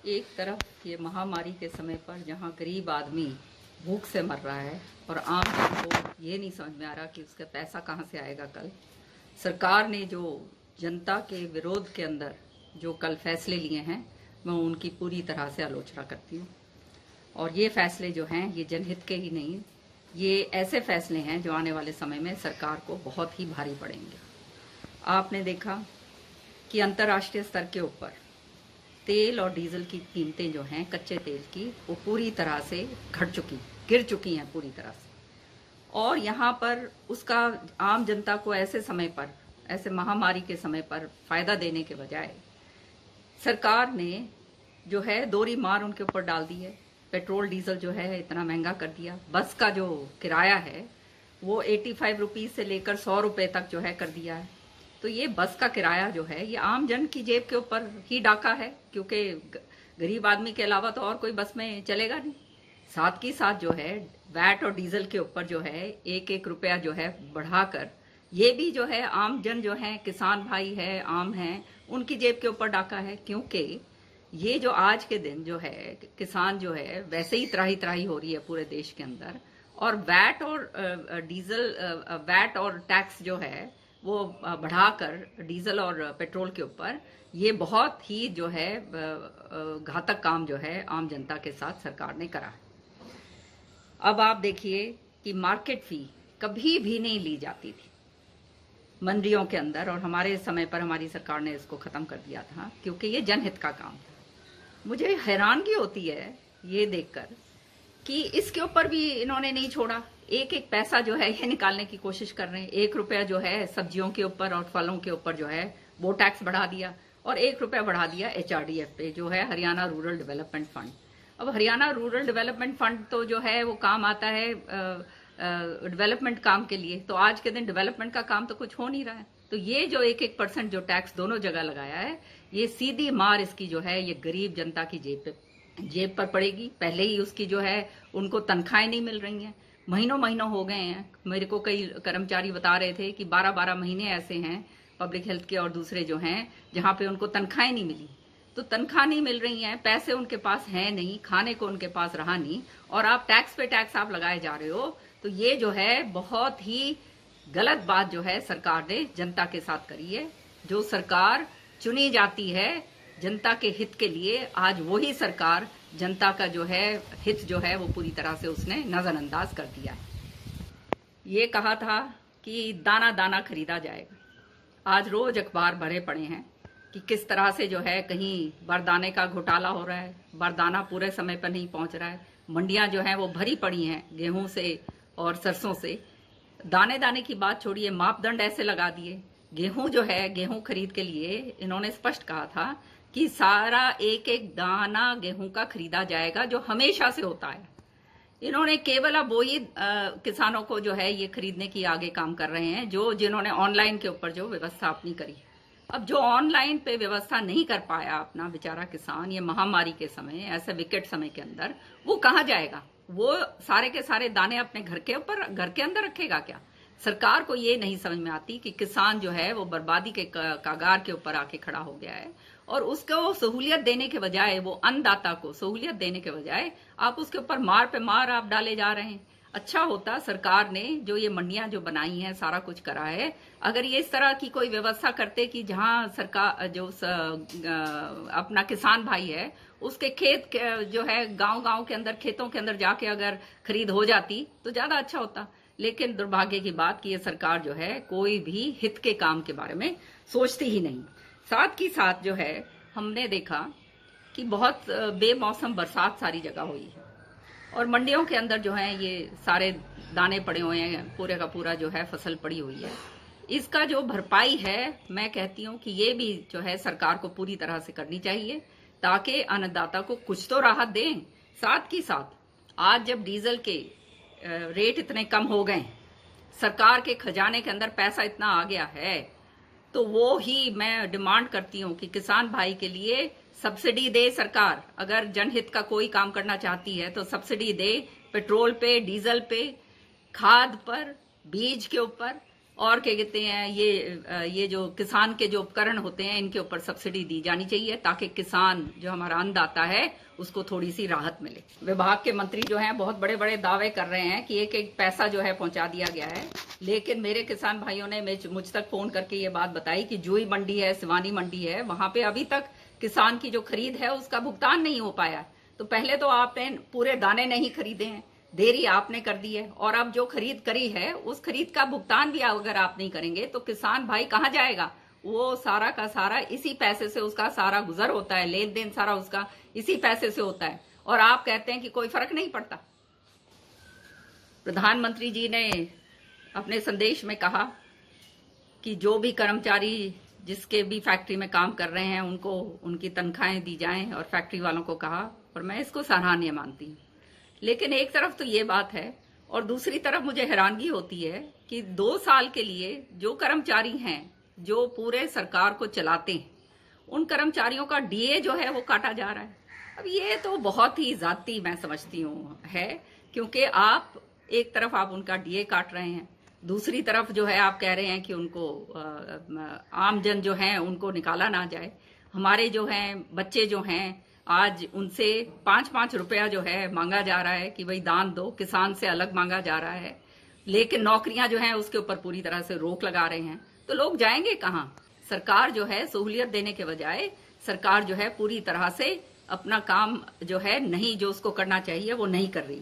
एक तरफ ये महामारी के समय पर जहाँ गरीब आदमी भूख से मर रहा है और आम जन को ये नहीं समझ में आ रहा कि उसका पैसा कहाँ से आएगा कल, सरकार ने जो जनता के विरोध के अंदर जो कल फैसले लिए हैं, मैं उनकी पूरी तरह से आलोचना करती हूँ। और ये फैसले जो हैं ये जनहित के ही नहीं, ये ऐसे फैसले हैं जो आने वाले समय में सरकार को बहुत ही भारी पड़ेंगे। आपने देखा कि अंतर्राष्ट्रीय स्तर के ऊपर तेल और डीजल की कीमतें जो हैं कच्चे तेल की, वो पूरी तरह से गिर चुकी हैं पूरी तरह से। और यहाँ पर उसका आम जनता को ऐसे समय पर, ऐसे महामारी के समय पर फायदा देने के बजाय सरकार ने जो है दोहरी मार उनके ऊपर डाल दी है। पेट्रोल डीजल जो है इतना महंगा कर दिया। बस का जो किराया है वो 85 रुपीज से लेकर 100 रुपए तक जो है कर दिया है। तो ये बस का किराया जो है ये आम जन की जेब के ऊपर ही डाका है, क्योंकि गरीब आदमी के अलावा तो और कोई बस में चलेगा नहीं। साथ ही साथ जो है वैट और डीजल के ऊपर जो है एक एक रुपया जो है बढ़ाकर, ये भी जो है आम जन जो है, किसान भाई है, आम है, उनकी जेब के ऊपर डाका है। क्योंकि ये जो आज के दिन जो है किसान जो है वैसे ही त्राही त्राही हो रही है पूरे देश के अंदर, और वैट और डीजल वैट और टैक्स जो है वो बढ़ाकर डीजल और पेट्रोल के ऊपर, ये बहुत ही जो है घातक काम जो है आम जनता के साथ सरकार ने करा है। अब आप देखिए कि मार्केट फी कभी भी नहीं ली जाती थी मंडियों के अंदर, और हमारे समय पर हमारी सरकार ने इसको खत्म कर दिया था क्योंकि ये जनहित का काम था। मुझे हैरानगी होती है ये देखकर कि इसके ऊपर भी इन्होंने नहीं छोड़ा। एक एक पैसा जो है ये निकालने की कोशिश कर रहे हैं। 1 रुपया जो है सब्जियों के ऊपर और फलों के ऊपर जो है वो टैक्स बढ़ा दिया, और 1 रुपया बढ़ा दिया HRDF पे, जो है हरियाणा रूरल डेवलपमेंट फंड। अब हरियाणा रूरल डेवलपमेंट फंड तो जो है वो काम आता है डेवलपमेंट काम के लिए, तो आज के दिन डेवलपमेंट का काम तो कुछ हो नहीं रहा है। तो ये जो 1-1% जो टैक्स दोनों जगह लगाया है, ये सीधी मार इसकी जो है ये गरीब जनता की जेब पर पड़ेगी। पहले ही उसकी जो है उनको तनख्वाहें नहीं मिल रही हैं, महीनों महीनों हो गए हैं। मेरे को कई कर्मचारी बता रहे थे कि 12-12 महीने ऐसे हैं पब्लिक हेल्थ के और दूसरे जो हैं जहां पे उनको तनख्वाहें नहीं मिली। तो तनख्वाह नहीं मिल रही हैं, पैसे उनके पास है नहीं, खाने को उनके पास रहा नहीं, और आप टैक्स पे टैक्स आप लगाए जा रहे हो। तो ये जो है बहुत ही गलत बात जो है सरकार ने जनता के साथ करी है। जो सरकार चुनी जाती है जनता के हित के लिए, आज वही सरकार जनता का जो है हित जो है वो पूरी तरह से उसने नजरअंदाज कर दिया है। ये कहा था कि दाना दाना खरीदा जाएगा, आज रोज अखबार भरे पड़े हैं कि किस तरह से जो है कहीं बारदाने का घोटाला हो रहा है, बारदाना पूरे समय पर नहीं पहुंच रहा है, मंडियां जो हैं वो भरी पड़ी हैं गेहूं से और सरसों से। दाने दाने की बात छोड़िए, मापदंड ऐसे लगा दिए। गेहूं जो है, गेहूं खरीद के लिए इन्होंने स्पष्ट कहा था कि सारा एक एक दाना गेहूं का खरीदा जाएगा, जो हमेशा से होता है। इन्होंने केवल अब वही किसानों को जो है ये खरीदने की आगे काम कर रहे हैं जिन्होंने ऑनलाइन के ऊपर जो व्यवस्था अपनी करी। अब जो ऑनलाइन पे व्यवस्था नहीं कर पाया अपना बेचारा किसान ये महामारी के समय, ऐसे विकट समय के अंदर, वो कहाँ जाएगा? वो सारे के सारे दाने अपने घर के अंदर रखेगा क्या? सरकार को ये नहीं समझ में आती कि किसान जो है वो बर्बादी के कागार के ऊपर आके खड़ा हो गया है, और उसको सहूलियत देने के बजाय, वो अन्नदाता को सहूलियत देने के बजाय आप उसके ऊपर मार पे मार आप डाले जा रहे हैं। अच्छा होता सरकार ने जो ये मंडियां जो बनाई हैं, सारा कुछ करा है, अगर ये इस तरह की कोई व्यवस्था करते कि जहां सरकार जो अपना किसान भाई है उसके खेत जो है गांव के अंदर, खेतों के अंदर जाके अगर खरीद हो जाती तो ज्यादा अच्छा होता। लेकिन दुर्भाग्य की बात कि ये सरकार जो है कोई भी हित के काम के बारे में सोचती ही नहीं। साथ ही साथ जो है हमने देखा कि बहुत बेमौसम बरसात सारी जगह हुई है, और मंडियों के अंदर जो है ये सारे दाने पड़े हुए हैं, पूरे का पूरा जो है फसल पड़ी हुई है। इसका जो भरपाई है, मैं कहती हूँ कि ये भी जो है सरकार को पूरी तरह से करनी चाहिए, ताकि अन्नदाता को कुछ तो राहत दें। साथ ही साथ आज जब डीजल के रेट इतने कम हो गए, सरकार के खजाने के अंदर पैसा इतना आ गया है, तो वो ही मैं डिमांड करती हूँ कि किसान भाई के लिए सब्सिडी दे सरकार। अगर जनहित का कोई काम करना चाहती है तो सब्सिडी दे, पेट्रोल पे, डीजल पे, खाद पर, बीज के ऊपर, और क्या कहते हैं, ये जो किसान के जो उपकरण होते हैं इनके ऊपर सब्सिडी दी जानी चाहिए, ताकि किसान जो हमारा अन्नदाता है उसको थोड़ी सी राहत मिले। विभाग के मंत्री जो हैं बहुत बड़े बड़े दावे कर रहे हैं कि एक एक पैसा जो है पहुंचा दिया गया है, लेकिन मेरे किसान भाइयों ने मुझ तक फोन करके ये बात बताई कि जुई मंडी है, सिवानी मंडी है, वहां पे अभी तक किसान की जो खरीद है उसका भुगतान नहीं हो पाया। तो पहले तो आपने पूरे दाने नहीं खरीदे हैं, देरी आपने कर दी है, और अब जो खरीद करी है उस खरीद का भुगतान भी अगर आप नहीं करेंगे तो किसान भाई कहां जाएगा? वो सारा का सारा इसी पैसे से उसका सारा गुजर होता है, लेन देन सारा उसका इसी पैसे से होता है, और आप कहते हैं कि कोई फर्क नहीं पड़ता। प्रधानमंत्री जी ने अपने संदेश में कहा कि जो भी कर्मचारी जिसके भी फैक्ट्री में काम कर रहे हैं उनको उनकी तनख्वाहें दी जाएं, और फैक्ट्री वालों को कहा, और मैं इसको सराहनीय मानती हूँ। लेकिन एक तरफ तो ये बात है, और दूसरी तरफ मुझे हैरानगी होती है कि 2 साल के लिए जो कर्मचारी हैं जो पूरे सरकार को चलाते हैं उन कर्मचारियों का डीए जो है वो काटा जा रहा है। अब ये तो बहुत ही जाती मैं समझती हूँ है, क्योंकि आप एक तरफ आप उनका डीए काट रहे हैं, दूसरी तरफ जो है आप कह रहे हैं कि उनको आमजन जो है उनको निकाला ना जाए। हमारे जो हैं बच्चे जो हैं आज उनसे 5-5 रुपया जो है मांगा जा रहा है कि भाई दान दो, किसान से अलग मांगा जा रहा है, लेकिन नौकरियां जो हैं उसके ऊपर पूरी तरह से रोक लगा रहे हैं। तो लोग जाएंगे कहां? सरकार जो है सहूलियत देने के बजाय सरकार जो है पूरी तरह से अपना काम जो है नहीं, जो उसको करना चाहिए वो नहीं कर रही।